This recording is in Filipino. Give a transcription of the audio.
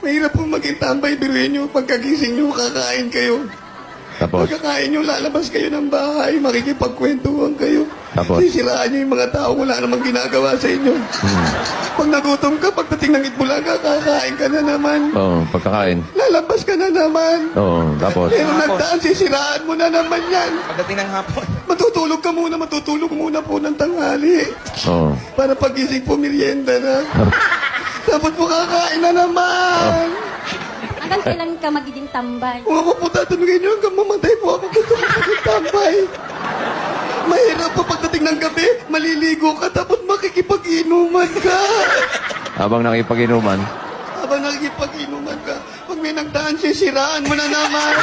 Mahirap po maging tambay, biruin nyo. Pagkagising nyo, kakain kayo. Tapos, Pagkakain nyo, lalabas kayo ng bahay, makikipagkwentuhan kayo. Tapos? Sisiraan nyo yung mga tao, wala namang ginagawa sa inyo. Pag nagutom ka, pagdating ng Itbulaga, kakain ka na naman. oo, pagkakain. Lalabas ka na naman. Oo, tapos, Pero nagdaan, sisiraan mo na naman yan. Pagdating ng hapon. Matutulog muna po ng tanghali. oo. Para pagising po, merienda na. Tapos po kakain na naman. Hanggang kailan ka magiging tambay? Kung ako po tatanungin nyo, hanggang mamatay po ako gusto ko magtambay. Mahirap po pagdating ng gabi, maliligo ka tapos makikipag-inuman ka. Habang nakipag-inuman, Habang nakikipag-inuman ka, pag may nagdaan, sisiraan mo na naman.